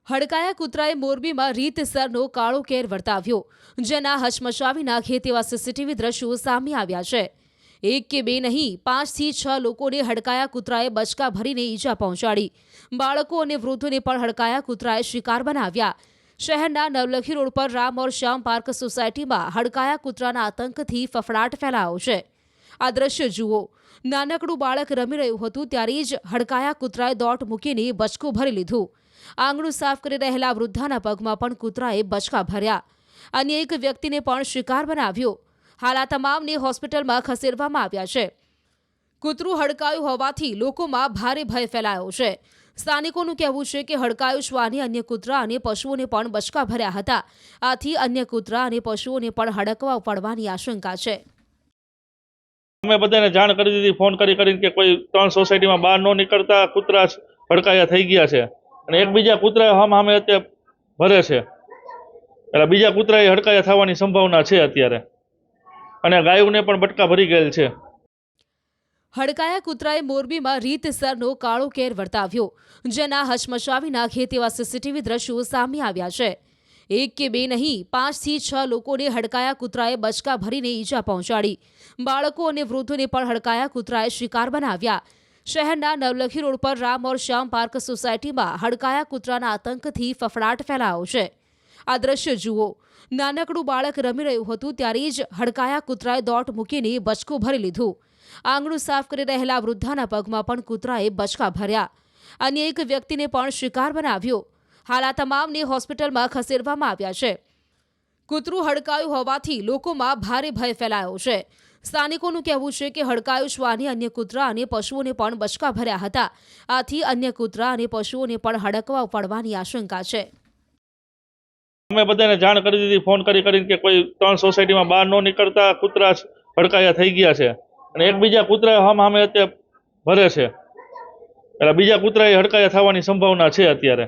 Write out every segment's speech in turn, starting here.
હડકાયા કૂતરાએ મોરબીમાં રીતસરનો કાળો કેર વર્તાવ્યો, જેના હચમચાવી નાખે તેવા સીસીટીવી દ્રશ્યો સામે આવ્યા છે। એક કે બે નહીં, 5 થી 6 લોકોને હડકાયા કૂતરાએ બચકા ભરીને ઈજા પહોંચાડી। બાળકો અને વૃદ્ધોને પણ હડકાયા કૂતરાએ શિકાર બનાવ્યા। શહેરના નવલખી રોડ પર રામ ઓર શ્યામ પાર્ક સોસાયટીમાં હડકાયા કૂતરાના આતંકથી ફફડાટ ફેલાયો છે। આ દ્રશ્ય જુઓ, નાનકડું બાળક રમી રહ્યું હતું ત્યારે જ હડકાયા કૂતરાએ દોટ મૂકીને બચકું ભરી લીધું। આંગણું સાફ કરી રહેલા વૃદ્ધાના પગમાં પણ કૂતરાએ બચકા ભર્યા। અન્ય એક વ્યક્તિને પણ શિકાર બનાવ્યો। હાલ આ તમામને હોસ્પિટલમાં ખસેડવામાં આવ્યા છે। કૂતરું હડકાયું હોવાથી લોકોમાં ભારે ભય ફેલાયો છે। સ્થાનિકોનું કહેવું છે કે હડકાયું શ્વાને અન્ય કૂતરા અને પશુઓને પણ બચકા ભર્યા હતા। આથી અન્ય કૂતરા અને પશુઓને પણ હડકવા પડવાની આશંકા છે। અમે બધાને જાણ કરી દીધી, ફોન કરીને કે કોઈ 3 સોસાયટીમાં બહાર ન નીકળતા, કૂતરા હડકાયા થઈ ગયા છે અને એક બીજા કૂતરા સામે અત્યારે ભરે છે, એટલે બીજા કૂતરા હડકાયા થવાની સંભાવના છે અત્યારે, અને ગાયોને પણ બટકા ભરી ગયેલ છે। હડકાયા કૂતરાએ મોરબીમાં રીતસરનો કાળો કેર વર્તાવ્યો, જેના હચમચાવી નાખે તેવા સીસીટીવી દ્રશ્યો સામે આવ્યા છે। એક કે બે નહીં, 5 થી 6 લોકોને હડકાયા કૂતરાએ બચકા ભરીને ઈજા પહોંચાડી। બાળકો અને વૃદ્ધોને પણ હડકાયા કૂતરાએ શિકાર બનાવ્યા। શહેરના નવલખી રોડ પર રામ ઓર શ્યામ પાર્ક સોસાયટીમાં હડકાયા કૂતરાના આતંકથી ફફડાટ ફેલાયો છે। આ દ્રશ્ય જુઓ, નાનકડું બાળક રમી રહ્યું હતું ત્યારે જ હડકાયા કૂતરાએ દોટ મૂકીને બચકું ભરી લીધું। આંગણું સાફ કરી રહેલા વૃદ્ધાના પગમાં પણ કૂતરાએ બચકા ભર્યા। અન્ય એક વ્યક્તિને પણ શિકાર બનાવ્યો। હાલ આ તમામને હોસ્પિટલમાં ખસેડવામાં આવ્યા છે। કૂતરું હડકાયું હોવાથી લોકોમાં ભારે ભય ફેલાયો છે। સ્થાનિકોનું કહેવું છે કે હડકાયું શ્વાને અન્ય કૂતરા અને પશુઓને પણ બચકા ભર્યા હતા। આથી અન્ય કૂતરા અને પશુઓને પણ હડકવા પડવાની આશંકા છે। અમે બધાને જાણ કરી દીધી, ફોન કરીને કે કોઈ 3 સોસાયટીમાં બહાર ન નીકળતા, કૂતરા હડકાયા થઈ ગયા છે અને એક બીજા કૂતરા સામે અત્યારે ભરે છે, એટલે બીજા કૂતરા હડકાયા થવાની સંભાવના છે અત્યારે,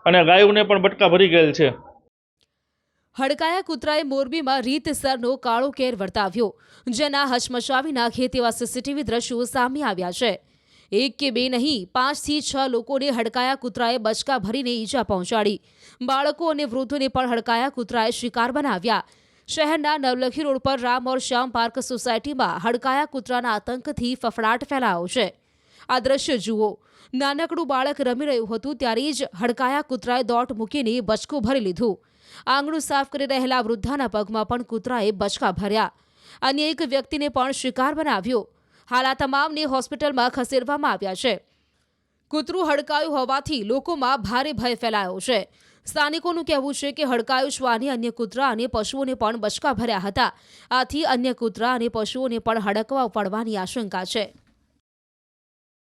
અને ગાયોને પણ બટકા ભરી ગયેલ છે। હડકાયા કૂતરાએ મોરબીમાં રીતસરનો કાળો કેર વર્તાવ્યો, જેના હચમચાવી નાખે તેવા સીસીટીવી દ્રશ્યો સામે આવ્યા છે। એક કે બે નહીં, 5 થી 6 લોકોને હડકાયા કૂતરાએ બચકા ભરીને ઈજા પહોંચાડી। બાળકો અને વૃદ્ધોને પણ હડકાયા કૂતરાએ શિકાર બનાવ્યા। શહેરના નવલખી રોડ પર રામ ઓર શ્યામ પાર્ક સોસાયટીમાં હડકાયા કૂતરાના આતંકથી ફફડાટ ફેલાયો છે। આ દ્રશ્ય જુઓ, નાનકડું બાળક રમી રહ્યું હતું ત્યારે જ હડકાયા કૂતરાએ દોટ મૂકીને બચકું ભરી લીધું। આંગણું સાફ કરી રહેલા વૃદ્ધાના પગમાં પણ કૂતરાએ બચકા ભર્યા। અન્ય એક વ્યક્તિને પણ શિકાર બનાવ્યો। હાલ આ તમામને હોસ્પિટલમાં ખસેડવામાં આવ્યા છે। કૂતરું હડકાયું હોવાથી લોકોમાં ભારે ભય ફેલાયો છે। સ્થાનિકોનું કહેવું છે કે હડકાયું શ્વાને અન્ય કૂતરા અને પશુઓને પણ બચકા ભર્યા હતા। આથી અન્ય કૂતરા અને પશુઓને પણ હડકવા પડવાની આશંકા છે।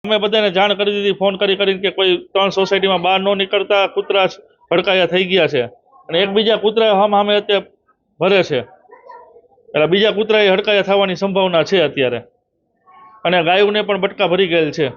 અમે બધાને જાણ કરી દીધી, ફોન કરીને કે કોઈ 3 સોસાયટીમાં બહાર ન નીકળતા, કૂતરા હડકાયા થઈ ગયા છે અને એક બીજા કૂતરા સામે અત્યારે ભરે છે, એટલે બીજા કૂતરા હડકાયા થવાની સંભાવના છે અત્યારે, અને ગાયોને પણ બટકા ભરી ગયેલ છે।